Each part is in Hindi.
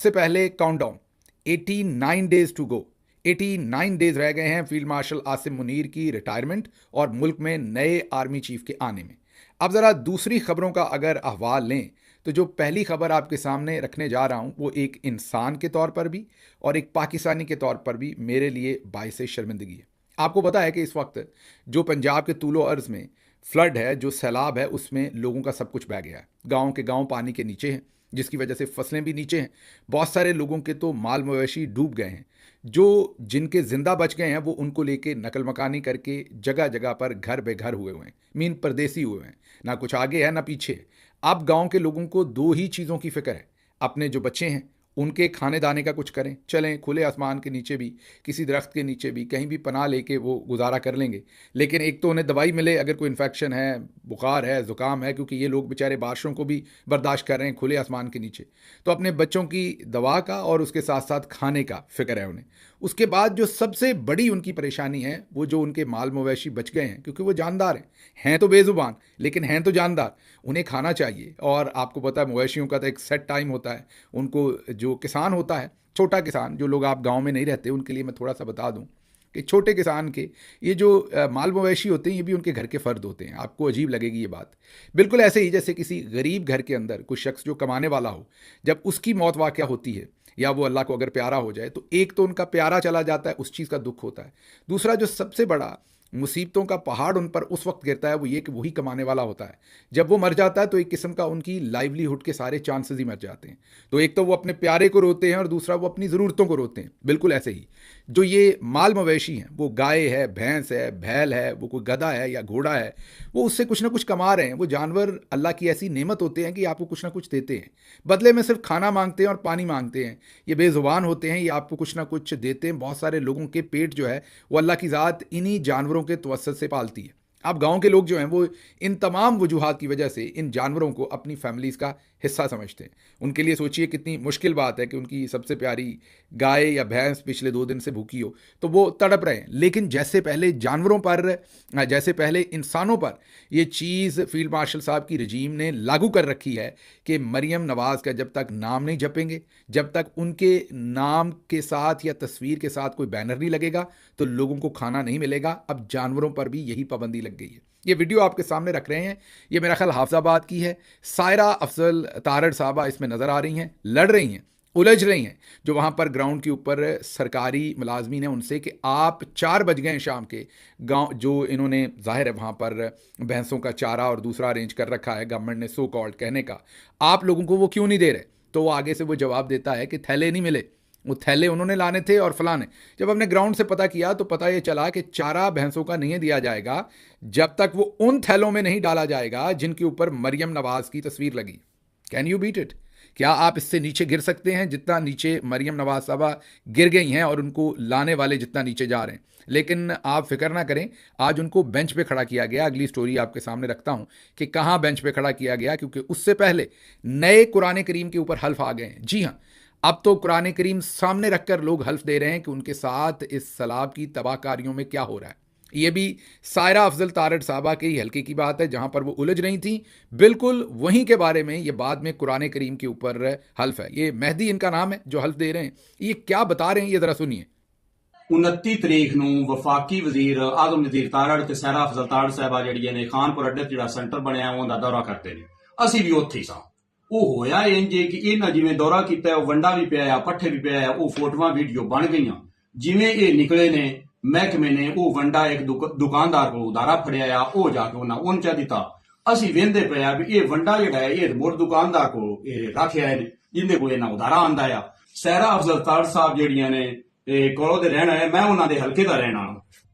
सबसे पहले countdown, 89 days to go. 89 days रह गए हैं फील्ड मार्शल आसिम मुनीर की रिटायरमेंट और मुल्क में नए आर्मी चीफ के आने में। अब ज़रा दूसरी खबरों का अगर अहवाल लें तो जो पहली खबर आपके सामने रखने जा रहा हूं वो एक इंसान के तौर पर भी और एक पाकिस्तानी के तौर पर भी मेरे लिए बाइस शर्मिंदगी है। आपको पता है कि इस वक्त जो पंजाब के तूलो अर्ज़ में फ्लड है, जो सैलाब है, उसमें लोगों का सब कुछ बह गया है। गाँव के गाँव पानी के नीचे हैं, जिसकी वजह से फसलें भी नीचे हैं। बहुत सारे लोगों के तो माल मवेशी डूब गए हैं। जो जिनके जिंदा बच गए हैं वो उनको लेके नकल मकानी करके जगह जगह पर घर बेघर हुए हैं, मीन परदेसी हुए हैं। ना कुछ आगे है ना पीछे। अब गांव के लोगों को दो ही चीज़ों की फिक्र है, अपने जो बच्चे हैं उनके खाने दाने का कुछ करें, चलें खुले आसमान के नीचे भी, किसी दरख्त के नीचे भी, कहीं भी पनाह लेके वो गुजारा कर लेंगे। लेकिन एक तो उन्हें दवाई मिले अगर कोई इन्फेक्शन है, बुखार है, ज़ुकाम है, क्योंकि ये लोग बेचारे बारिशों को भी बर्दाश्त कर रहे हैं खुले आसमान के नीचे। तो अपने बच्चों की दवा का और उसके साथ साथ खाने का फिक्र है उन्हें। उसके बाद जो सबसे बड़ी उनकी परेशानी है वो जो उनके माल मवेशी बच गए हैं, क्योंकि वो जानदार हैं तो बेज़ुबान लेकिन हैं तो जानदार, उन्हें खाना चाहिए। और आपको पता है मवेशियों का तो एक सेट टाइम होता है। उनको जो किसान होता है, छोटा किसान, जो लोग आप गांव में नहीं रहते उनके लिए मैं थोड़ा सा बता दूं कि छोटे किसान के ये जो माल मवेशी होते हैं ये भी उनके घर के फ़र्द होते हैं। आपको अजीब लगेगी ये बात। बिल्कुल ऐसे ही जैसे किसी गरीब घर के अंदर कोई शख्स जो कमाने वाला हो, जब उसकी मौत वाक़या होती है या वो अल्लाह को अगर प्यारा हो जाए तो एक तो उनका प्यारा चला जाता है, उस चीज़ का दुख होता है। दूसरा जो सबसे बड़ा मुसीबतों का पहाड़ उन पर उस वक्त गिरता है वो ये कि वही कमाने वाला होता है। जब वो मर जाता है तो एक किस्म का उनकी लाइवलीहुड के सारे चांसेस ही मर जाते हैं। तो एक तो वो अपने प्यारे को रोते हैं और दूसरा वो अपनी ज़रूरतों को रोते हैं। बिल्कुल ऐसे ही जो ये माल मवेशी हैं, वो गाय है, भैंस है, बैल है, वो कोई गधा है या घोड़ा है, वो उससे कुछ ना कुछ कमा रहे हैं। वो जानवर अल्लाह की ऐसी नेमत होते हैं कि आपको कुछ ना कुछ देते हैं, बदले में सिर्फ खाना मांगते हैं और पानी मांगते हैं। ये बेज़ुबान होते हैं, ये आपको कुछ ना कुछ देते हैं। बहुत सारे लोगों के पेट जो है वो अल्लाह की ज़ात इन्हीं जानवरों के तवस्सुत से पालती है। अब गांव के लोग जो हैं वो इन तमाम वजूहात की वजह से इन जानवरों को अपनी फैमिलीज़ का हिस्सा समझते हैं। उनके लिए सोचिए कितनी मुश्किल बात है कि उनकी सबसे प्यारी गाय या भैंस पिछले 2 दिन से भूखी हो तो वो तड़प रहे हैं। लेकिन जैसे पहले जानवरों पर, जैसे पहले इंसानों पर ये चीज़ फील्ड मार्शल साहब की रजीम ने लागू कर रखी है कि मरियम नवाज़ का जब तक नाम नहीं जपेंगे, जब तक उनके नाम के साथ या तस्वीर के साथ कोई बैनर नहीं लगेगा तो लोगों को खाना नहीं मिलेगा। अब जानवरों पर भी यही पाबंदी लग गई है। ये वीडियो आपके सामने रख रहे हैं, ये मेरा ख्याल हाफिजाबाद की है। सायरा अफजल तारड़ साहबा इसमें नज़र आ रही हैं, लड़ रही हैं, उलझ रही हैं। जो वहाँ पर ग्राउंड के ऊपर सरकारी मुलाजमीन हैं उनसे कि आप 4 बज गए हैं शाम के, गांव जो इन्होंने ज़ाहिर है वहाँ पर भैंसों का चारा और दूसरा अरेंज कर रखा है गवर्नमेंट ने, सो कॉल्ड कहने का, आप लोगों को वो क्यों नहीं दे रहे? तो वो आगे से वो जवाब देता है कि थैले नहीं मिले, वो थैले उन्होंने लाने थे और फलाने। जब हमने ग्राउंड से पता किया तो पता ये चला कि चारा भैंसों का नहीं दिया जाएगा जब तक वो उन थैलों में नहीं डाला जाएगा जिनके ऊपर मरियम नवाज़ की तस्वीर लगी। Can you beat it? क्या आप इससे नीचे गिर सकते हैं जितना नीचे मरियम नवाज साहबा गिर गई हैं और उनको लाने वाले जितना नीचे जा रहे हैं? लेकिन आप फिक्र ना करें, आज उनको बेंच पे खड़ा किया गया। अगली स्टोरी आपके सामने रखता हूं कि कहां बेंच पे खड़ा किया गया, क्योंकि उससे पहले नए कुरान करीम के ऊपर हल्फ आ गए हैं। जी हां, अब तो कुरान करीम सामने रखकर लोग हल्फ दे रहे हैं कि उनके साथ इस सैलाब की तबाहकारियों में क्या हो रहा है। ये भी सायरा अफजल तारड़ साहबा के ही हल्के की बात है, जहां पर वो उलझ रही थी। बिल्कुल वहीं के बारे में ये बाद में कुरान करीम के ऊपर हल्फ है। ये मेहदी इनका नाम है जो हल्फ दे रहे हैं। ये क्या बता रहे हैं ये जरा सुनिए। 29 तरीक ਨੂੰ ਵਫਾਕੀ ਵਜ਼ੀਰ ਆਜ਼ਮ ਨਜ਼ੀਰ ਤਾਰੜ ਤੇ ਸਹਿਰਾ ਅਫਜ਼ਲ ਤਾਰੜ ਸਾਹਿਬਾ ਜਿਹੜੀਆਂ ਨੇ ਖਾਨਪੁਰ ਅੱਡੇ ਜਿਹੜਾ ਸੈਂਟਰ ਬਣਿਆ ਉਹਦਾ ਦੌਰਾ ਕਰਦੇ ਨੇ। ਅਸੀਂ ਵੀ ਉੱਥੇ ਹੀ ਸਾਂ। ਉਹ ਹੋਇਆ ਇੰਜ ਕਿ ਇਹਨਾਂ ਜਿਵੇਂ ਦੌਰਾ ਕੀਤਾ ਉਹ ਵੰਡਾ ਵੀ ਪਿਆ ਆ, ਪੱਠੇ ਵੀ ਪਿਆ ਆ, ਉਹ ਫੋਟੋਆਂ ਵੀਡੀਓ ਬਣ ਗਈਆਂ। ਜਿਵੇਂ ਇਹ ਨਿਕਲੇ ਨੇ ਮਹਿਕਮੇ ਨੇ ਉਹ ਵੰਡਾ ਇੱਕ ਦੁਕਾਨਦਾਰ ਕੋਲ ਉਧਾਰਾ ਫੜਿਆ ਆ, ਉਹ ਜਾ ਕੇ ਉਹਨਾਂ ਉਹਨੂੰ ਚਾ ਦਿੱਤਾ। ਅਸੀਂ ਵੇਂਦੇ ਪਏ ਆ ਵੀ ਇਹ ਵੰਡਾ ਜਿਹੜਾ ਹੈ ਇਹ ਮੁੜ ਦੁਕਾਨਦਾਰ ਕੋਲ ਇਹ ਰੱਖਿਆ ਹੈ ਜਿੰਦੇ ਕੋਲ ਇਹਨਾਂ ਉਧਾਰਾ ਆਂਦਾ ਆ। ਸਹਿਰਾ ਅਫਜ਼ਲ ਤਾਰੜ ਸਾਹਿਬ ਜਿਹੜੀਆਂ ਨੇ ਕੋਲੋਂ ਦੇ ਰਹਿਣਾ ਹੈ, ਮੈਂ ਉਹਨਾਂ ਦੇ ਹਲਕੇ ਦਾ ਰਹਿਣਾ।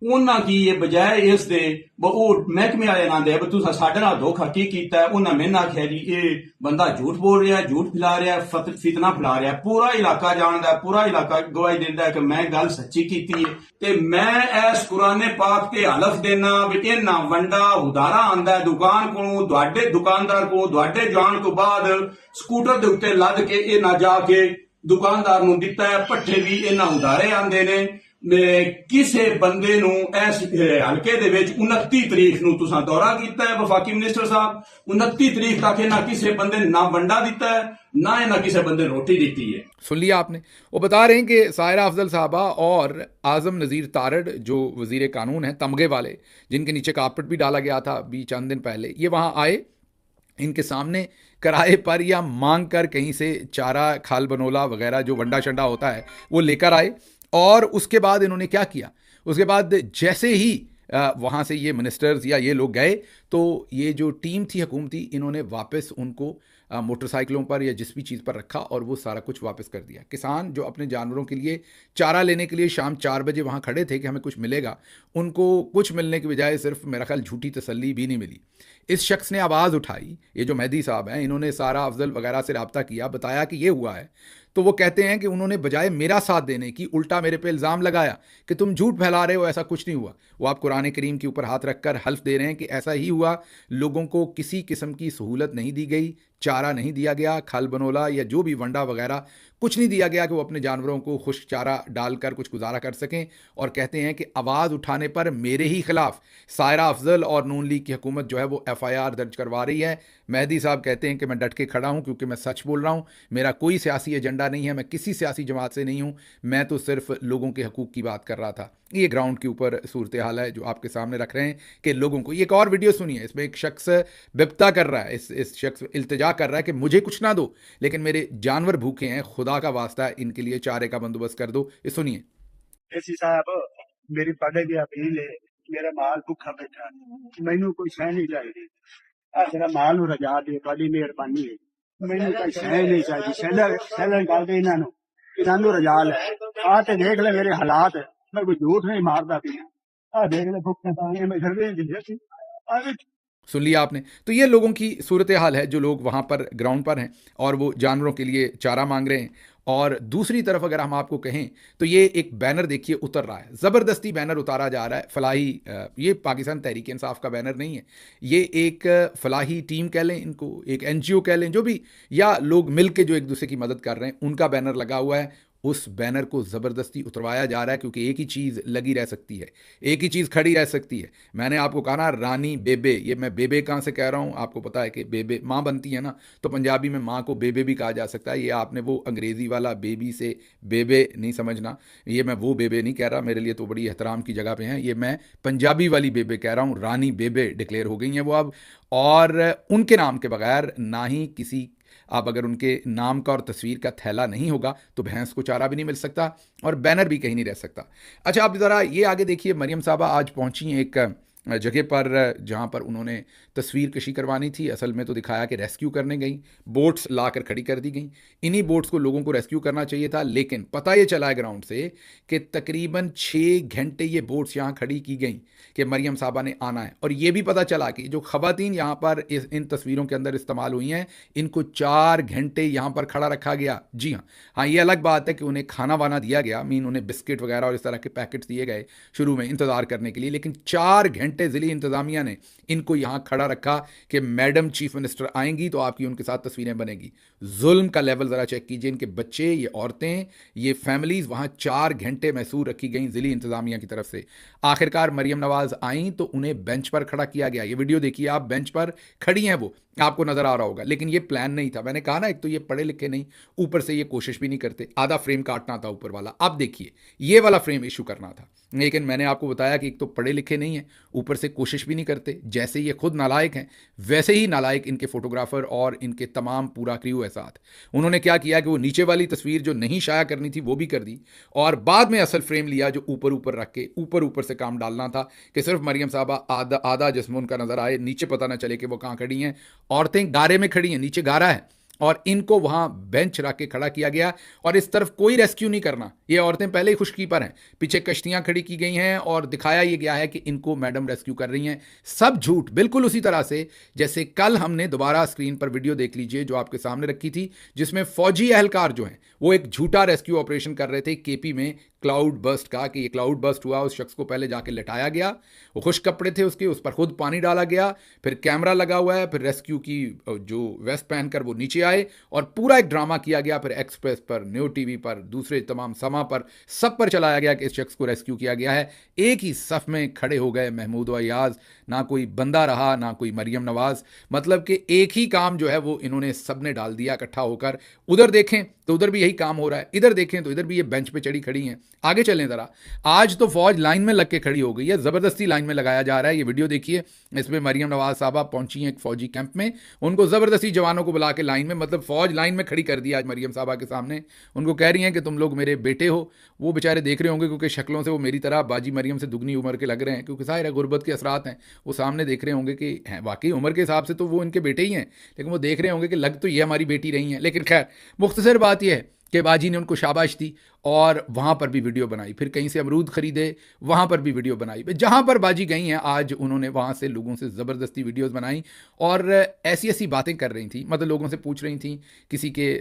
ਉਹਨਾਂ ਕੀ ਇਹ ਬਜਾਏ ਇਸ ਦੇ ਉਹ ਮਹਿਕਮੇ ਵਾਲੇ ਨਾਲ ਦੇ ਤੁਸੀਂ ਸਾਡੇ ਨਾਲ ਧੋਖਾ ਕੀ ਕੀਤਾ? ਉਹਨਾਂ ਮੈਨੂੰ ਆਖਿਆ ਜੀ ਇਹ ਬੰਦਾ ਝੂਠ ਬੋਲ ਰਿਹਾ, ਝੂਠ ਫੈਲਾ ਰਿਹਾ, ਫਿਤਨਾ ਫੈਲਾ ਰਿਹਾ। ਪੂਰਾ ਇਲਾਕਾ ਜਾਣਦਾ, ਪੂਰਾ ਇਲਾਕਾ ਗਵਾਹੀ ਦਿੰਦਾ ਕਿ ਮੈਂ ਗੱਲ ਸੱਚੀ ਕੀਤੀ ਹੈ। ਤੇ ਮੈਂ ਇਸ ਕੁਰਾਨੇ ਪਾਕ ਤੇ ਹਲਫ ਦੇਣਾ ਵੀ ਇਹਨਾਂ ਵੰਡਾ ਉਧਾਰਾ ਆਂਦਾ ਦੁਕਾਨ ਕੋਲੋਂ, ਤੁਹਾਡੇ ਦੁਕਾਨਦਾਰ ਕੋਲੋਂ, ਤੁਹਾਡੇ ਜਾਣ ਤੋਂ ਬਾਅਦ ਸਕੂਟਰ ਦੇ ਉੱਤੇ ਲੱਦ ਕੇ ਇਹ ਨਾ ਜਾ ਕੇ ਦੁਕਾਨਦਾਰ ਨੂੰ ਦਿੱਤਾ ਹੈ। ਪੱਠੇ ਵੀ ਇਹਨਾਂ ਉਧਾਰੇ ਆਂਦੇ ਨੇ। ਕਿਸੇ ਬੰਦੇ ਨੂੰ ਇਸ ਹਲਕੇ ਦੇ ਵਿੱਚ 29 ਤਰੀਕ ਨੂੰ ਤੁਸੀਂ ਦੌਰਾ ਕੀਤਾ ਹੈ ਵਫਾਕੀ ਮਿਨਿਸਟਰ ਸਾਹਿਬ 29 ਤਰੀਕ ਤੱਕ ਇਹਨਾਂ ਕਿਸੇ ਬੰਦੇ ਨੇ ਨਾ ਵੰਡਾ ਦਿੱਤਾ ਹੈ ना ਇਹਨਾਂ ਕਿਸੇ ਬੰਦੇ रोटी दी है। सुन लिया आपने। वो बता रहे हैं कि सायरा अफजल साहबा और आज़म नज़ीर तारड़ जो वज़ीर कानून हैं तमगे वाले, जिनके नीचे कारपेट भी डाला गया था अभी चंद दिन पहले, ये वहाँ आए, इनके सामने किराए पर या मांग कर कहीं से चारा खाल बनोला वगैरह जो वंडा शंडा होता है वो लेकर आए। और उसके बाद इन्होंने क्या किया, उसके बाद जैसे ही वहाँ से ये मिनिस्टर्स या ये लोग गए तो ये जो टीम थी हुकूमती, इन्होंने वापस उनको मोटरसाइकिलों पर या जिस भी चीज़ पर रखा और वो सारा कुछ वापस कर दिया। किसान जो अपने जानवरों के लिए चारा लेने के लिए शाम 4 बजे वहाँ खड़े थे कि हमें कुछ मिलेगा, उनको कुछ मिलने की बजाय सिर्फ मेरा ख्याल झूठी तसल्ली भी नहीं मिली। इस शख्स ने आवाज़ उठाई, ये जो मेहदी साहब हैं, इन्होंने सारा अफजल वगैरह से रब्ता किया, बताया कि ये हुआ है। तो वो कहते हैं कि उन्होंने बजाय मेरा साथ देने की उल्टा मेरे पे इल्ज़ाम लगाया कि तुम झूठ फैला रहे हो, ऐसा कुछ नहीं हुआ। वो आप कुरान करीम के ऊपर हाथ रखकर हल्फ दे रहे हैं कि ऐसा ही हुआ, लोगों को किसी किस्म की सहूलत नहीं दी गई, चारा नहीं दिया गया, खल बनोला या जो भी वंडा वगैरह कुछ नहीं दिया गया कि वो अपने जानवरों को खुश्क चारा डालकर कुछ गुजारा कर सकें। और कहते हैं कि आवाज़ उठाने पर मेरे ही खिलाफ सायरा अफजल और नून लीग की हुकूमत जो है वो FIR दर्ज करवा रही है। मेहदी साहब कहते हैं कि मैं डट के खड़ा हूं क्योंकि मैं सच बोल रहा हूं, मेरा कोई सियासी एजेंडा नहीं है, मैं किसी सियासी जमात से नहीं हूं, मैं तो सिर्फ लोगों के हकूक़ की बात कर रहा था। ये ग्राउंड के ऊपर सूरत हाल है जो आपके सामने रख रहे हैं कि लोगों को। एक और वीडियो सुनिए, इसमें एक शख्स बिप्ता कर रहा है, इस शख्स इल्तिजा कर रहा है कि मुझे कुछ ना दो लेकिन मेरे जानवर भूखे हैं, खुदा का वास्ता है इनके लिए चारे का बंदोबस्त कर दो। ये सुनिए। एसी साहब मेरी पढ़े की अपील है, मेरा माल भुखा बैठा, मैनू कोई शह नहीं चाहिए, मेरा माल नूं रजा दे, बड़ी मेहरबानी है, मैनू कोई शह नहीं चाहिए। सैलर गल दे इन्हों रजा लै, आ ते देख ले मेरे हालात, मैं कोई झूठ नहीं मारता पिया, आ देख ले भुखे पानी में सर्वे सुन लिया आपने। तो ये लोगों की सूरत हाल है जो लोग वहाँ पर ग्राउंड पर हैं और वो जानवरों के लिए चारा मांग रहे हैं। और दूसरी तरफ अगर हम आपको कहें तो ये एक बैनर देखिए उतर रहा है, ज़बरदस्ती बैनर उतारा जा रहा है फलाही, ये पाकिस्तान तहरीक इंसाफ का बैनर नहीं है, ये एक फलाही टीम कह लें, इनको एक NGO कह लें, जो भी, या लोग मिल के जो एक दूसरे की मदद कर रहे हैं उनका बैनर लगा हुआ है। उस बैनर को ज़बरदस्ती उतरवाया जा रहा है क्योंकि एक ही चीज़ लगी रह सकती है, एक ही चीज़ खड़ी रह सकती है। मैंने आपको कहा ना रानी बेबे, ये मैं बेबे कहाँ से कह रहा हूँ, आपको पता है कि बेबे माँ बनती है ना, तो पंजाबी में माँ को बेबे भी कहा जा सकता है। ये आपने वो अंग्रेज़ी वाला बेबी से बेबे नहीं समझना, ये मैं वो बेबे नहीं कह रहा, मेरे लिए तो बड़ी एहतराम की जगह पे हैं, ये मैं पंजाबी वाली बेबे कह रहा हूँ। रानी बेबे डिक्लेयर हो गई हैं वो अब, और उनके नाम के बगैर ना ही किसी, अब अगर उनके नाम का और तस्वीर का थैला नहीं होगा तो भैंस को चारा भी नहीं मिल सकता और बैनर भी कहीं नहीं रह सकता। अच्छा, आप ज़रा ये आगे देखिए, मरियम साहबा आज पहुंची हैं एक जगह पर जहां पर उन्होंने तस्वीर कशी करवानी थी, असल में तो दिखाया कि रेस्क्यू करने गई, बोट्स लाकर खड़ी कर दी गई, इन्हीं बोट्स को लोगों को रेस्क्यू करना चाहिए था। लेकिन पता ये चला है ग्राउंड से कि तकरीबन 6 घंटे ये बोट्स यहाँ खड़ी की गई कि मरियम साहबा ने आना है। और ये भी पता चला कि जो ख़वातीन यहाँ पर इन तस्वीरों के अंदर इस्तेमाल हुई हैं, इनको 4 घंटे यहाँ पर खड़ा रखा गया। जी हाँ, ये अलग बात है कि उन्हें खाना वाना दिया गया, मीन उन्हें बिस्किट वगैरह और इस तरह के पैकेट्स दिए गए शुरू में इंतज़ार करने के लिए, लेकिन 4 घंटे ज़िली इंतज़ामिया ने इनको यहाँ खड़ा रखा कि मैडम चीफ मिनिस्टर आएंगी तो आपकी उनके साथ तस्वीरें बनेगी। जुल्म का लेवल ज़रा चेक कीजिए, इनके बच्चे, ये औरतें, ये फैमिलीज़ वहाँ 4 घंटे महसूर रखी गई ज़िली इंतज़ामिया की तरफ से। आखिरकार मरियम नवाज़ आई तो उन्हें बेंच पर खड़ा किया गया। ये वीडियो देखिए आप, बेंच पर खड़ी हैं वो, आपको नज़र आ रहा होगा। लेकिन ये प्लान नहीं था, मैंने कहा ना, एक तो ये पढ़े लिखे नहीं, ऊपर से ये कोशिश भी नहीं करते, आधा फ्रेम काटना था ऊपर वाला। अब देखिए ये वाला फ्रेम इशू करना था, लेकिन मैंने आपको बताया कि एक तो पढ़े लिखे नहीं है, ऊपर से कोशिश भी नहीं करते। जैसे ये खुद नालायक हैं वैसे ही नालायक इनके फोटोग्राफर और इनके तमाम पूरा क्रू है साथ। उन्होंने क्या किया कि वो नीचे वाली तस्वीर जो नहीं शाया करनी थी वो भी कर दी, और बाद में असल फ्रेम लिया जो ऊपर ऊपर रख के ऊपर से काम डालना था कि सिर्फ मरियम साहबा आधा जिस्म उनका नजर आए, नीचे पता ना चले कि वो कहाँ खड़ी हैं। औरतें गारे में खड़ी हैं, नीचे गारा है, और इनको वहां बेंच रख के खड़ा किया गया। और इस तरफ कोई रेस्क्यू नहीं करना, ये औरतें पहले ही खुशकी पर हैं, पीछे कश्तियां खड़ी की गई हैं और दिखाया ये गया है कि इनको मैडम रेस्क्यू कर रही हैं। सब झूठ, बिल्कुल उसी तरह से जैसे कल हमने दोबारा स्क्रीन पर वीडियो देख लीजिए जो आपके सामने रखी थी, जिसमें फौजी एहलकार जो हैं वो एक झूठा रेस्क्यू ऑपरेशन कर रहे थे KP में क्लाउड बर्स्ट का, कि ये क्लाउड बर्स्ट हुआ, उस शख्स को पहले जाके लिटाया गया, वो खुश कपड़े थे उसके, उस पर खुद पानी डाला गया, फिर कैमरा लगा हुआ है, फिर रेस्क्यू की जो वेस्ट पहनकर वो नीचे आए और पूरा एक ड्रामा किया गया, फिर एक्सप्रेस पर, न्यू टीवी पर, दूसरे तमाम समा पर, सब पर चलाया गया कि इस शख्स को रेस्क्यू किया गया है। एक ही सफ में खड़े हो गए महमूद अयाज, ना कोई बंदा रहा ना कोई मरियम नवाज, मतलब कि एक ही काम जो है वो इन्होंने सब ने डाल दिया इकट्ठा होकर। उधर देखें तो उधर भी यही काम हो रहा है, इधर देखें तो इधर भी ये बेंच पे चढ़ी खड़ी हैं। आगे चलें ज़रा, आज तो फौज लाइन में लग के खड़ी हो गई है, ज़बरदस्ती लाइन में लगाया जा रहा है। ये वीडियो देखिए, इसमें मरियम नवाज साहबा पहुंची हैं एक फौजी कैंप में, उनको ज़बरदस्ती जवानों को बुला के लाइन में, मतलब फौज लाइन में खड़ी कर दी आज मरियम साहबा के सामने। उनको कह रही हैं कि तुम लोग मेरे बेटे हो। वो बेचारे देख रहे होंगे क्योंकि शक्लों से वो मेरी तरह बाजी मरियम से दुगनी उम्र के लग रहे हैं, क्योंकि ज़ाहिर है गुर्बत के असरात हैं। वो सामने देख रहे होंगे कि हैं वाकई उम्र के हिसाब से तो वो इनके बेटे ही हैं, लेकिन वो देख रहे होंगे कि लग तो ये हमारी बेटी रही हैं। लेकिन खैर, मुख्तसर बात यह है कि बाजी ने उनको शाबाश दी और वहाँ पर भी वीडियो बनाई, फिर कहीं से अमरूद खरीदे, वहाँ पर भी वीडियो बनाई। जहाँ पर बाजी गई हैं आज उन्होंने वहाँ से लोगों से ज़बरदस्ती वीडियोस बनाई और ऐसी ऐसी बातें कर रही थी, मतलब लोगों से पूछ रही थी, किसी के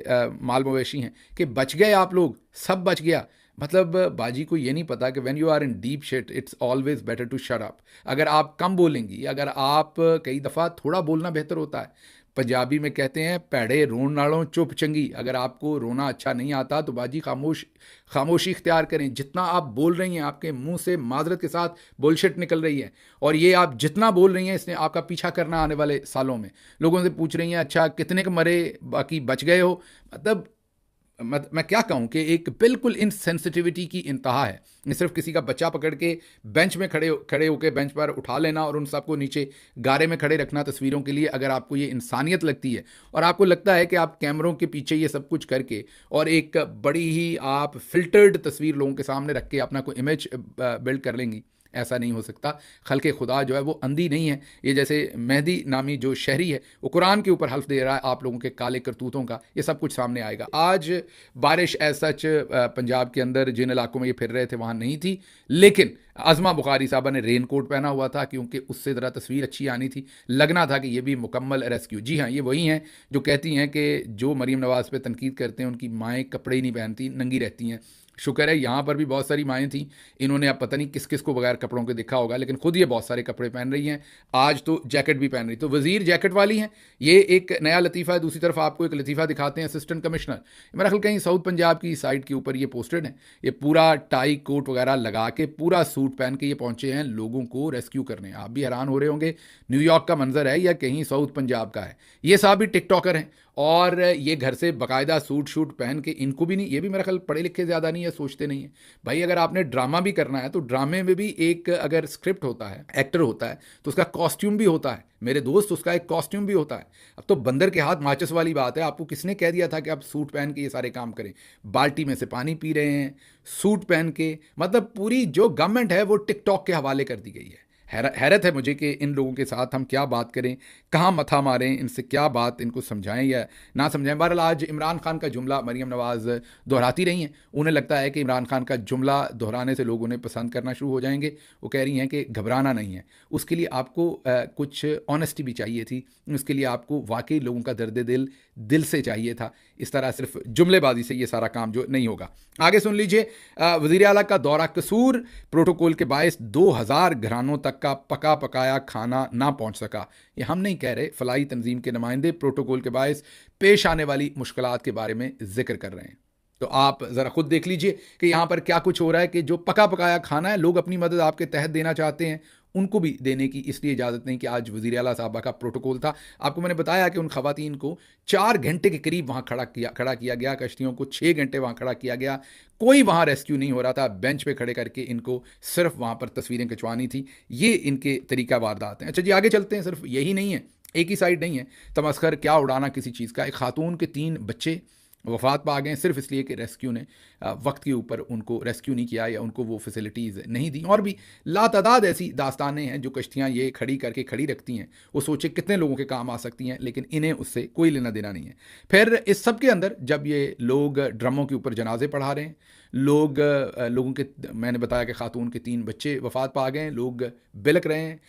माल मवेशी हैं, कि बच गए आप लोग, सब बच गया। मतलब बाजी को ये नहीं पता कि when you are in deep shit it's always better to shut up. अगर आप कम बोलेंगी, अगर आप कई दफ़ा थोड़ा बोलना बेहतर होता है। पंजाबी में कहते हैं पैड़े रोन नालों चुप चंगी। अगर आपको रोना अच्छा नहीं आता तो बाजी खामोशी इख्तियार करें। जितना आप बोल रही हैं, आपके मुंह से माजरत के साथ बुलशिट निकल रही है, और ये आप जितना बोल रही हैं इसने आपका पीछा करना आने वाले सालों में। लोगों से पूछ रही हैं अच्छा कितने के मरे, बाकी बच गए हो। मतलब मैं क्या कहूँ कि एक बिल्कुल इनसेंसिटिविटी की इंतहा है। सिर्फ किसी का बच्चा पकड़ के बेंच में खड़े होकर बेंच पर उठा लेना और उन सबको नीचे गारे में खड़े रखना तस्वीरों के लिए। अगर आपको ये इंसानियत लगती है और आपको लगता है कि आप कैमरों के पीछे ये सब कुछ करके और एक बड़ी ही आप फिल्टर्ड तस्वीर लोगों के सामने रख के अपना कोई इमेज बिल्ड कर लेंगी, ऐसा नहीं हो सकता। खल्के खुदा जो है वो अंधी नहीं है। ये जैसे मेहदी नामी जो शहरी है वो कुरान के ऊपर हल्फ दे रहा है आप लोगों के काले करतूतों का, ये सब कुछ सामने आएगा। आज बारिश एज सच पंजाब के अंदर जिन इलाकों में ये फिर रहे थे वहाँ नहीं थी, लेकिन आज़मा बुखारी साहबा ने रेन कोट पहना हुआ था क्योंकि उससे ज़रा तस्वीर अच्छी आनी थी। लगना था कि ये भी मुकम्मल रेस्क्यू। जी हाँ, ये वही हैं जो कहती हैं कि जो मरीम नवाज़ पे तनकीद करते हैं उनकी माएँ कपड़े ही नहीं पहनती, नंगी रहती हैं। शुक्र है यहाँ पर भी बहुत सारी माएँ थीं, इन्होंने अब पता नहीं किस किस को बगैर कपड़ों के देखा होगा, लेकिन खुद ये बहुत सारे कपड़े पहन रही हैं। आज तो जैकेट भी पहन रही, तो वज़ीर जैकेट वाली हैं। ये एक नया लतीफ़ा है। दूसरी तरफ आपको एक लतीफ़ा दिखाते हैं असिस्टेंट कमिश्नर, मेरा ख्याल कहीं साउथ पंजाब की साइड के ऊपर ये पोस्टेड है। ये पूरा टाई कोट वगैरह लगा के, पूरा सूट पहन के ये पहुँचे हैं लोगों को रेस्क्यू करने। आप भी हैरान हो रहे होंगे न्यूयॉर्क का मंजर है या कहीं साउथ पंजाब का है। ये साहब भी टिकटॉकर हैं और ये घर से बाकायदा सूट शूट पहन के, इनको भी नहीं, ये भी मेरा ख्याल पढ़े लिखे ज़्यादा नहीं है, सोचते नहीं है भाई। अगर आपने ड्रामा भी करना है तो ड्रामे में भी एक अगर स्क्रिप्ट होता है, एक्टर होता है, तो उसका कॉस्ट्यूम भी होता है मेरे दोस्त, उसका एक कॉस्ट्यूम भी होता है। अब तो बंदर के हाथ माचिस वाली बात है। आपको किसने कह दिया था कि आप सूट पहन के ये सारे काम करें? बाल्टी में से पानी पी रहे हैं सूट पहन के। मतलब पूरी जो गवर्नमेंट है वो टिकटॉक के हवाले कर दी गई है। हैरत है मुझे कि इन लोगों के साथ हम क्या बात करें, कहाँ मथा मारें, इनसे क्या बात इनको समझाएं या ना समझाएं। बहरहाल आज इमरान खान का जुमला मरीम नवाज़ दोहराती रही हैं। उन्हें लगता है कि इमरान खान का जुमला दोहराने से लोग उन्हें पसंद करना शुरू हो जाएंगे। वो कह रही हैं कि घबराना नहीं है, उसके लिए आपको कुछ ऑनेस्टी भी चाहिए थी, उसके लिए आपको वाकई लोगों का दर्द दिल से चाहिए था। इस तरह सिर्फ जुमलेबाजी से ये सारा काम जो नहीं होगा। आगे सुन लीजिए, वज़ीर आला का दौरा कसूर, प्रोटोकॉल के बायस 2000 घरानों तक का पका पकाया खाना ना पहुंच सका। ये हम नहीं कह रहे, फलाई तंजीम के नुमाइंदे प्रोटोकॉल के बायस पेश आने वाली मुश्किलात के बारे में जिक्र कर रहे हैं। तो आप ज़रा खुद देख लीजिए कि यहाँ पर क्या कुछ हो रहा है कि जो पका पकाया खाना है लोग अपनी मदद आपके तहत देना चाहते हैं, उनको भी देने की इसलिए इजाज़त नहीं कि आज वज़ीर आला साहबा का प्रोटोकॉल था। आपको मैंने बताया कि उन ख़वातीन को 4 घंटे के करीब वहाँ खड़ा किया गया, कश्तियों को 6 घंटे वहाँ खड़ा किया गया। कोई वहाँ रेस्क्यू नहीं हो रहा था, बेंच पे खड़े करके इनको सिर्फ वहाँ पर तस्वीरें खिंचवानी थी। ये इनके तरीका वारदात हैं। अच्छा जी, आगे चलते हैं। सिर्फ यही नहीं है, एक ही साइड नहीं है तमस्खर क्या उड़ाना किसी चीज़ का। एक खातून के 3 बच्चे वफात पा गए सिर्फ इसलिए कि रेस्क्यू ने वक्त के ऊपर उनको रेस्क्यू नहीं किया या उनको वो फैसिलिटीज़ नहीं दी। और भी लातादाद ऐसी दास्तानें हैं जो कश्तियाँ ये खड़ी करके खड़ी रखती हैं। वो सोचे कितने लोगों के काम आ सकती हैं, लेकिन इन्हें उससे कोई लेना देना नहीं है। फिर इस सब के अंदर जब ये लोग ड्रमों के ऊपर जनाजे पढ़ा रहे हैं, लोगों के, मैंने बताया कि खातून के 3 बच्चे वफात पा गए हैं, लोग बिलक रहे हैं,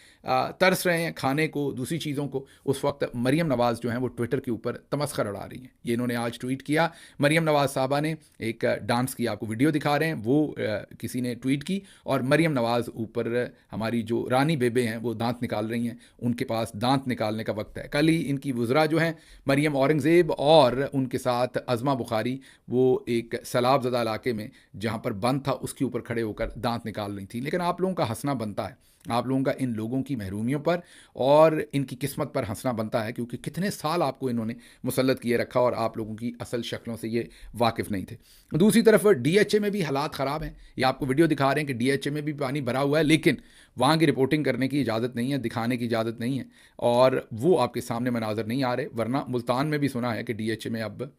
तरस रहे हैं खाने को, दूसरी चीज़ों को। उस वक्त मरीम नवाज़ जो हैं वो ट्विटर के ऊपर तमस्खर उड़ा रही हैं। ये इन्होंने आज ट्वीट किया, मरीम नवाज़ साहबा ने एक डांस की, आपको वीडियो दिखा रहे हैं, वो किसी ने ट्वीट की, और मरीम नवाज़ ऊपर हमारी जो रानी बेबे हैं वो दांत निकाल रही हैं, उनके पास दांत निकालने का वक्त है। कल ही इनकी वज़रा जो हैं मरीम औरंगज़ेब और उनके साथ अज़मा बुखारी, वो एक सैलाब ज़दा इलाके में जहाँ पर बंद था उसके ऊपर खड़े होकर दांत निकाल रही थी। लेकिन आप लोगों का हंसना बनता है, आप लोगों का इन लोगों की महरूमियों पर और इनकी किस्मत पर हंसना बनता है, क्योंकि कितने साल आपको इन्होंने मुसल्लत किए रखा और आप लोगों की असल शक्लों से ये वाकिफ़ नहीं थे। दूसरी तरफ डीएचए में भी हालात ख़राब हैं। ये आपको वीडियो दिखा रहे हैं कि डीएचए में भी पानी भरा हुआ है, लेकिन वहाँ की रिपोर्टिंग करने की इजाज़त नहीं है, दिखाने की इजाज़त नहीं है, और वो आपके सामने मनाजर नहीं आ रहे। वरना मुल्तान में भी सुना है कि डीएचए में अब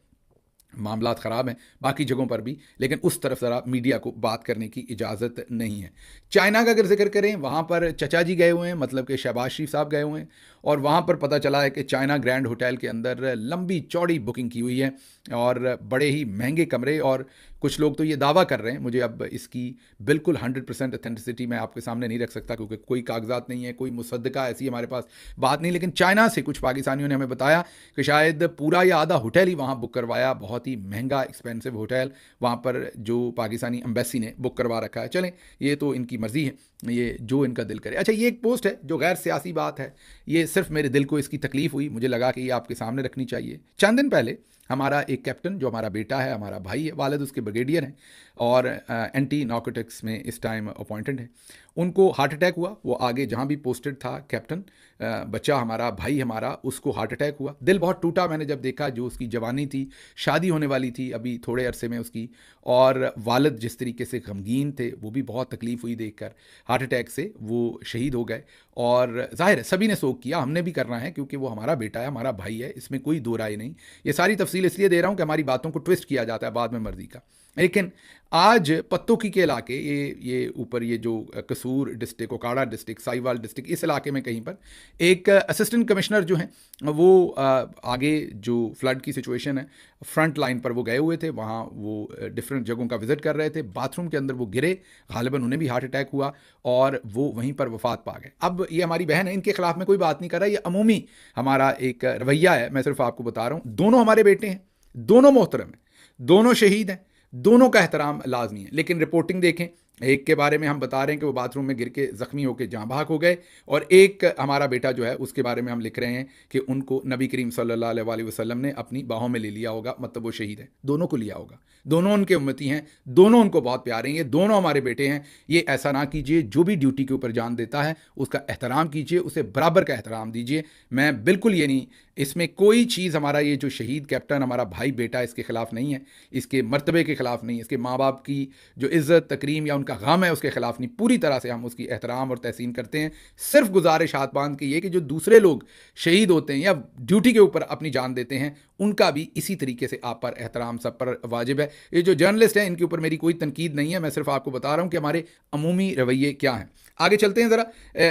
मामलात ख़राब हैं, बाकी जगहों पर भी, लेकिन उस तरफ ज़रा मीडिया को बात करने की इजाज़त नहीं है। चाइना का अगर जिक्र करें, वहाँ पर चचा जी गए हुए हैं, मतलब कि शहबाज शरीफ साहब गए हुए हैं, और वहाँ पर पता चला है कि चाइना ग्रैंड होटल के अंदर लंबी चौड़ी बुकिंग की हुई है और बड़े ही महंगे कमरे, और कुछ लोग तो ये दावा कर रहे हैं, मुझे अब इसकी बिल्कुल 100% ऑथेंटिसिटी मैं आपके सामने नहीं रख सकता क्योंकि कोई कागजात नहीं है, कोई मुसद्दका ऐसी हमारे पास बात नहीं, लेकिन चाइना से कुछ पाकिस्तानियों ने हमें बताया कि शायद पूरा या आधा होटल ही वहाँ बुक करवाया, बहुत ही महंगा एक्सपेंसिव होटल वहाँ पर जो पाकिस्तानी एम्बेसी ने बुक करवा रखा है। चलें, ये तो इनकी मर्ज़ी है, ये जो इनका दिल करे। अच्छा, ये एक पोस्ट है जो गैर सियासी बात है, ये सिर्फ मेरे दिल को इसकी तकलीफ़ हुई, मुझे लगा कि ये आपके सामने रखनी चाहिए। चंद दिन पहले हमारा एक कैप्टन, जो हमारा बेटा है, हमारा भाई है, वालिद उसके ब्रिगेडियर हैं और एंटी नार्कोटिक्स में इस टाइम अपॉइंटेड है, उनको हार्ट अटैक हुआ। वो आगे जहाँ भी पोस्टेड था कैप्टन, बच्चा हमारा, भाई हमारा, उसको हार्ट अटैक हुआ। दिल बहुत टूटा मैंने जब देखा, जो उसकी जवानी थी, शादी होने वाली थी अभी थोड़े अरसे में उसकी, और वालिद जिस तरीके से गमगीन थे, वो भी बहुत तकलीफ़ हुई देखकर। हार्ट अटैक से वो शहीद हो गए, और जाहिर है सभी ने शोक किया, हमने भी करना है क्योंकि वो हमारा बेटा है, हमारा भाई है, इसमें कोई दो राय नहीं। ये सारी तफसील इसलिए दे रहा हूँ कि हमारी बातों को ट्विस्ट किया जाता है बाद में मर्जी का। लेकिन आज पत्तोकी के इलाके, ये ऊपर ये जो कसूर district, Okara district, Sahiwal district, इस इलाके में कहीं पर एक असिस्टेंट कमिश्नर जो हैं वो आगे जो फ्लड की सिचुएशन है, फ्रंट लाइन पर वो गए हुए थे, वहाँ वो डिफरेंट जगहों का विजिट कर रहे थे। बाथरूम के अंदर वो गिरे, गालिबन उन्हें भी हार्ट अटैक हुआ और वो वहीं पर वफात पा गए। अब ये हमारी बहन है, इनके खिलाफ में कोई बात नहीं कर रहा, ये अमूमी हमारा एक रवैया है, मैं सिर्फ आपको बता रहा हूँ। दोनों हमारे बेटे हैं, दोनों मोहतरम हैं, दोनों शहीद हैं, दोनों का एहतराम लाजमी है। लेकिन रिपोर्टिंग देखें, एक के बारे में हम बता रहे हैं कि वो बाथरूम में गिर के ज़ख्मी होकर जाँ बहक हो गए, और एक हमारा बेटा जो है उसके बारे में हम लिख रहे हैं कि उनको नबी करीम सल्लल्लाहु अलैहि वसल्लम ने अपनी बाहों में ले लिया होगा, मतलब वो शहीद है। दोनों को लिया होगा, दोनों उनके उम्मती हैं, दोनों उनको बहुत प्यारे हैं, ये दोनों हमारे बेटे हैं। ये ऐसा ना कीजिए, जो भी ड्यूटी के ऊपर जान देता है उसका एहतराम कीजिए, उसे बराबर का एहतराम दीजिए। मैं बिल्कुल ये नहीं, इसमें कोई चीज़, हमारा ये जो शहीद कैप्टन हमारा भाई बेटा, इसके ख़िलाफ़ नहीं है, इसके मर्तबे के ख़िलाफ़ नहीं, इसके माँ बाप की जो इज़्ज़त तकरीम या उनका गम है उसके ख़िलाफ़ नहीं, पूरी तरह से हम उसकी एहतराम और तहसीन करते हैं। सिर्फ गुजारिश हाथ बांध के ये कि जो दूसरे लोग शहीद होते हैं या ड्यूटी के ऊपर अपनी जान देते हैं, उनका भी इसी तरीके से आप पर एहतराम सब पर वाजिब है। ये जो जर्नलिस्ट हैं इनके ऊपर मेरी कोई तनकीद नहीं है, मैं सिर्फ आपको बता रहा हूँ कि हमारे अमूमी रवैये क्या हैं। आगे चलते हैं ज़रा,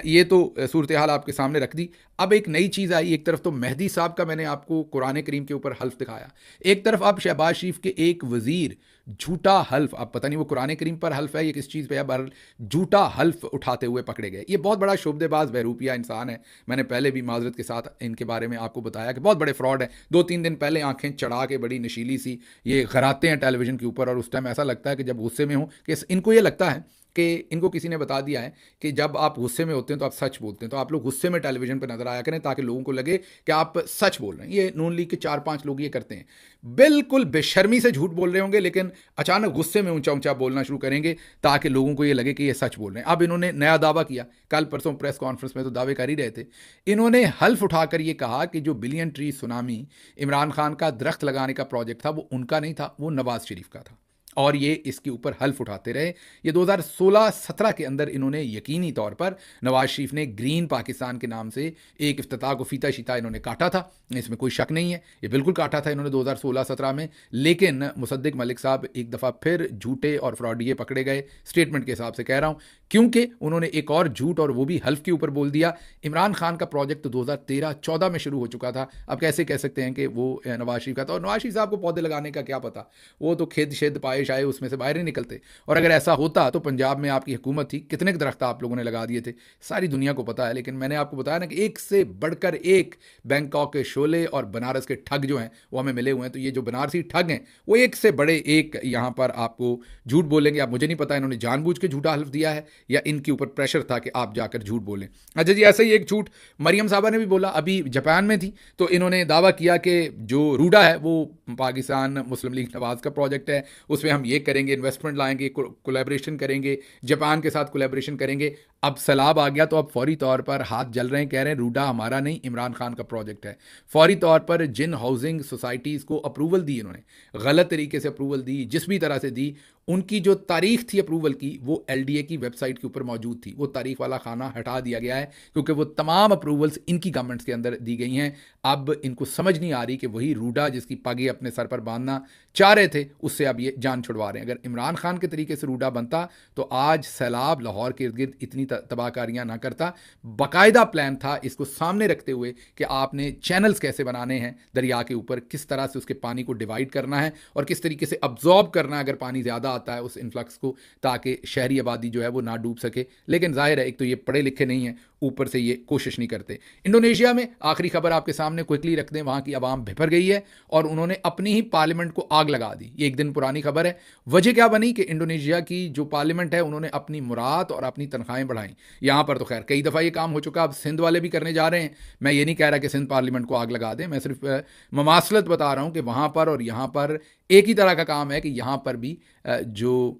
ये तो सूरत हाल आपके सामने रख दी। अब एक नई चीज़ आई, एक तरफ तो मेहदी साहब का मैंने आपको कुरान करीम के ऊपर हल्फ दिखाया, एक तरफ अब शहबाज शरीफ के एक वज़ीर झूठा हल्फ, अब पता नहीं वो कुरान करीम पर हल्फ है या किस चीज़ पे, अब झूठा हल्फ उठाते हुए पकड़े गए। ये बहुत बड़ा शोबदेबाज बहरूपिया इंसान है, मैंने पहले भी माजरत के साथ इनके बारे में आपको बताया कि बहुत बड़े फ्रॉड है। 2-3 दिन पहले आंखें चढ़ा के बड़ी नशीली सी ये घराते हैं टेलीविज़न के ऊपर, और उस टाइम ऐसा लगता है कि जब गुस्से में हूँ कि इनको ये लगता है कि इनको किसी ने बता दिया है कि जब आप गुस्से में होते हैं तो आप सच बोलते हैं, तो आप लोग गुस्से में टेलीविज़न पर नजर आया करें ताकि लोगों को लगे कि आप सच बोल रहे हैं। ये नून लीग के 4-5 लोग ये करते हैं, बिल्कुल बेशर्मी से झूठ बोल रहे होंगे, लेकिन अचानक गुस्से में ऊंचा ऊंचा बोलना शुरू करेंगे ताकि लोगों को ये लगे कि ये सच बोल रहे हैं। अब इन्होंने नया दावा किया, कल परसों प्रेस कॉन्फ्रेंस में तो दावे कर ही रहे थे, इन्होंने हल्फ उठाकर ये कहा कि जो billion tree tsunami Imran Khan का दरख्त लगाने का प्रोजेक्ट था वो उनका नहीं था, वो नवाज शरीफ का था, और ये इसके ऊपर हल्फ उठाते रहे। ये 2016-17 के अंदर इन्होंने यकीनी तौर पर, नवाज शरीफ ने ग्रीन पाकिस्तान के नाम से एक इफ्तिताह को फीता शीता इन्होंने काटा था, इसमें कोई शक नहीं है, ये बिल्कुल काटा था इन्होंने 2016-17 में। लेकिन मुसद्दिक मलिक साहब एक दफ़ा फिर झूठे और फ्रॉडिये पकड़े गए, स्टेटमेंट के हिसाब से कह रहा हूँ, क्योंकि उन्होंने एक और झूठ, और वो भी हल्फ के ऊपर बोल दिया। इमरान खान का प्रोजेक्ट तो 2013-14 में शुरू हो चुका था, अब कैसे कह सकते हैं कि वो नवाज शरीफ का था। और नवाज शरीफ साहब को पौधे लगाने का क्या पता, वो तो खेत शेद पाए बारिश आए उसमें से बाहर नहीं निकलते। और अगर ऐसा होता तो पंजाब में आपकी हुकूमत थी, कितने दरख्त आप लोगों ने लगा दिए थे, सारी दुनिया को पता है। लेकिन मैंने आपको बताया ना कि एक से बढ़कर एक बैंकॉक के शोले और बनारस के ठग जो हैं वो हमें मिले हुए हैं। तो ये जो बनारसी ठग हैं वो एक से बड़े एक यहाँ पर आपको झूठ बोलेंगे। अब मुझे नहीं पता इन्होंने जानबूझ के झूठा हल्फ दिया है या इनके ऊपर प्रेशर था कि आप जाकर झूठ बोलें। अच्छा जी, ऐसे ही एक झूठ मरियम साहबा ने भी बोला। अभी जापान में थी तो इन्होंने दावा किया कि जो रूडा है वो पाकिस्तान मुस्लिम लीग नवाज का प्रोजेक्ट है, उसमें हम ये करेंगे, इन्वेस्टमेंट लाएंगे, कोलैबोरेशन करेंगे, जापान के साथ कोलैबोरेशन करेंगे। अब सैलाब आ गया तो अब फौरी तौर पर हाथ जल रहे हैं, कह रहे हैं रूडा हमारा नहीं, इमरान खान का प्रोजेक्ट है। फौरी तौर पर जिन हाउसिंग सोसाइटीज़ को अप्रूवल दी इन्होंने, गलत तरीके से अप्रूवल दी, जिस भी तरह से दी, उनकी जो तारीख थी अप्रूवल की वो एलडीए की वेबसाइट के ऊपर मौजूद थी। वो तारीख वाला खाना हटा दिया गया है क्योंकि वो तमाम अप्रूवल्स इनकी गवर्नमेंट्स के अंदर दी गई हैं। अब इनको समझ नहीं आ रही कि वही रूडा जिसकी पगें अपने सर पर बांधना चाह रहे थे उससे अब ये जान छुड़वा रहे हैं। अगर इमरान खान के तरीके से रूडा बनता तो आज सैलाब लाहौर के इर्द गिर्द इतनी तबाहकारियाँ ना करता। बाकायदा प्लान था इसको सामने रखते हुए कि आपने चैनल्स कैसे बनाने हैं दरिया के ऊपर, किस तरह से उसके पानी को डिवाइड करना है और किस तरीके से अब्जॉर्ब करना है अगर पानी ज़्यादा आता है उस इन्फ्लक्स को, ताकि शहरी आबादी जो है वो ना डूब सके। लेकिन जाहिर है एक तो ये पढ़े लिखे नहीं हैं, ऊपर से ये कोशिश नहीं करते। इंडोनेशिया में आखिरी खबर आपके सामने क्विकली रख दें, वहाँ की आवाम भिपर गई है और उन्होंने अपनी ही पार्लियामेंट को आग लगा दी। ये एक दिन पुरानी खबर है। वजह क्या बनी कि इंडोनेशिया की जो पार्लियामेंट है उन्होंने अपनी मुराद और अपनी तनख्वाहें बढ़ाई। यहाँ पर तो खैर कई दफ़ा ये काम हो चुका, अब सिंध वाले भी करने जा रहे हैं। मैं ये नहीं कह रहा कि सिंध पार्लियामेंट को आग लगा दें, मैं सिर्फ ममासलत बता रहा हूँ कि वहाँ पर और यहाँ पर एक ही तरह का काम है कि यहाँ पर भी जो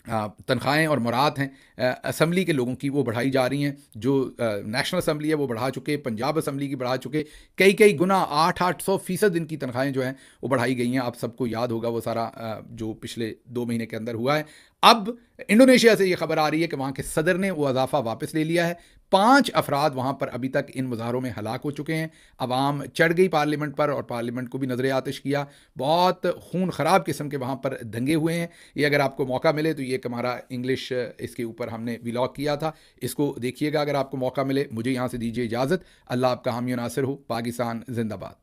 तनख्वाहें और मुराद हैं असम्बली के लोगों की वो बढ़ाई जा रही हैं। जो नेशनल असम्बली है वो बढ़ा चुके, पंजाब असम्बली की बढ़ा चुके, कई कई गुना 800% इनकी तनख्वाहें जो हैं वो बढ़ाई गई हैं। आप सबको याद होगा वो सारा जो पिछले 2 महीने के अंदर हुआ है। अब इंडोनेशिया से ये खबर आ रही है कि वहाँ के सदर ने वो इजाफा वापस ले लिया है। 5 अफराद वहाँ पर अभी तक इन मुजाहरों में हलाक हो चुके हैं। अवाम चढ़ गई पार्लियामेंट पर और पार्लियामेंट को भी नजर आतिश किया। बहुत खून ख़राब किस्म के वहाँ पर दंगे हुए हैं। ये अगर आपको मौका मिले तो ये एक हमारा इंग्लिश इसके ऊपर हमने व्लॉग किया था, इसको देखिएगा अगर आपको मौका मिले। मुझे यहाँ से दीजिए इजाज़त। अल्लाह आपका हामी नासिर हो। पाकिस्तान जिंदाबाद।